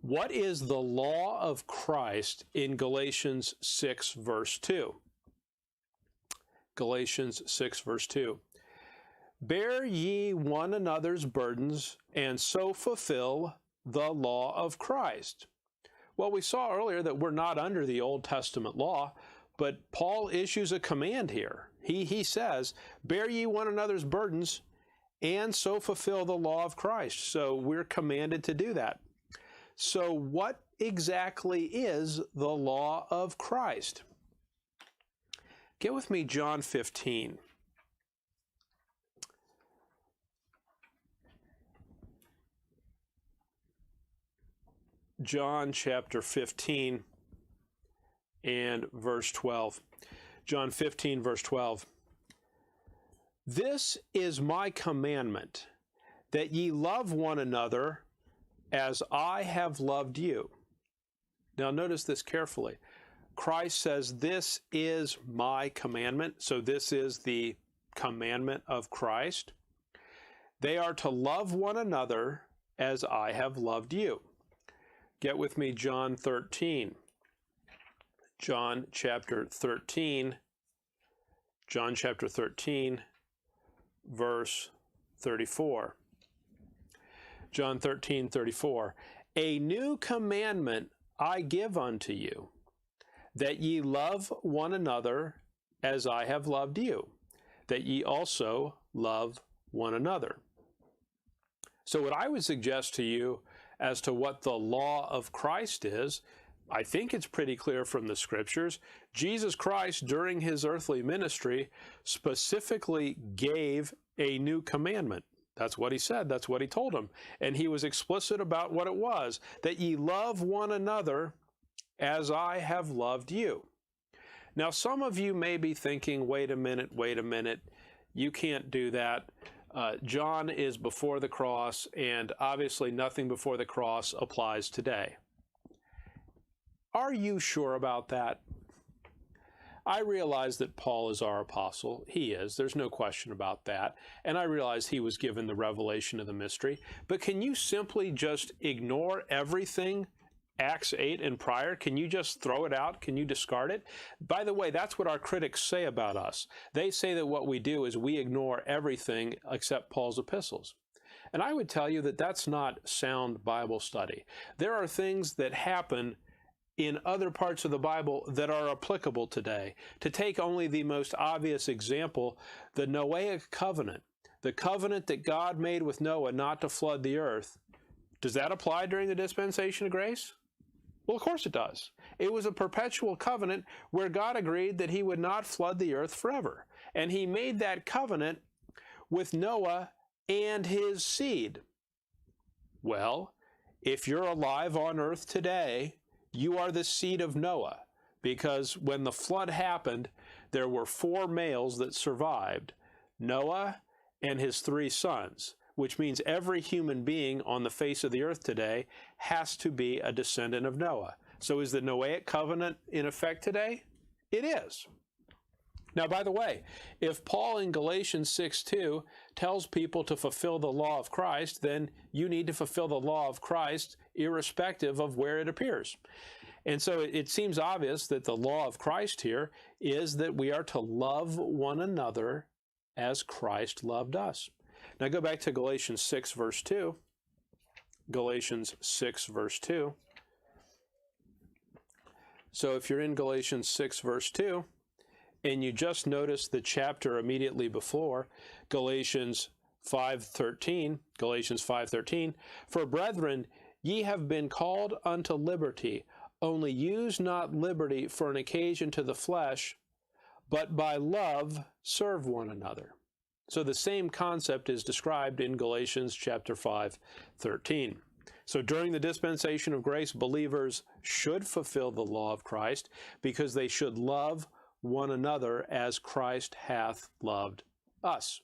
What is the law of Christ in Galatians 6, verse 2? Galatians 6, verse 2. Bear ye one another's burdens, and so fulfill the law of Christ. Well, we saw earlier that we're not under the Old Testament law, but Paul issues a command here. He says, bear ye one another's burdens, and so fulfill the law of Christ. So we're commanded to do that. So what exactly is the law of Christ? Get with me John 15. John chapter 15 and verse 12. John 15, verse 12. This is my commandment, that ye love one another as I have loved you. Now notice this carefully. Christ says, this is my commandment. So this is the commandment of Christ. They are to love one another as I have loved you. Get with me John 13. John chapter 13. John chapter 13, verse 34. John 13, 34. A new commandment I give unto you, that ye love one another as I have loved you, that ye also love one another. So what I would suggest to you as to what the law of Christ is, I think it's pretty clear from the scriptures. Jesus Christ, during his earthly ministry, specifically gave a new commandment. That's what he said. That's what he told them. And he was explicit about what it was, that ye love one another as I have loved you. Now, some of you may be thinking, wait a minute, you can't do that. John is before the cross, and obviously nothing before the cross applies today. Are you sure about that? I realize that Paul is our apostle. He is. There's no question about that. And I realize he was given the revelation of the mystery. But can you simply just ignore everything Acts 8 and prior? Can you just throw it out? Can you discard it? By the way, that's what our critics say about us. They say that what we do is we ignore everything except Paul's epistles. And I would tell you that that's not sound Bible study. There are things that happen in other parts of the Bible that are applicable today. To take only the most obvious example, the Noahic covenant, the covenant that God made with Noah not to flood the earth, does that apply during the dispensation of grace? Well, of course it does. It was a perpetual covenant where God agreed that he would not flood the earth forever. And he made that covenant with Noah and his seed. Well, if you're alive on earth today, you are the seed of Noah, because when the flood happened, there were 4 males that survived, Noah and his 3 sons, which means every human being on the face of the earth today has to be a descendant of Noah. So is the Noahic covenant in effect today? It is. Now, by the way, if Paul in Galatians 6:2 tells people to fulfill the law of Christ, then you need to fulfill the law of Christ irrespective of where it appears. And so it seems obvious that the law of Christ here is that we are to love one another as Christ loved us. Now go back to Galatians 6, verse 2. Galatians 6, verse 2. So if you're in Galatians 6, verse 2, and you just notice the chapter immediately before, Galatians 5:13, Galatians 5:13, for brethren, ye have been called unto liberty, only use not liberty for an occasion to the flesh, but by love serve one another. So the same concept is described in Galatians chapter 5:13. So during the dispensation of grace, believers should fulfill the law of Christ because they should love one another as Christ hath loved us.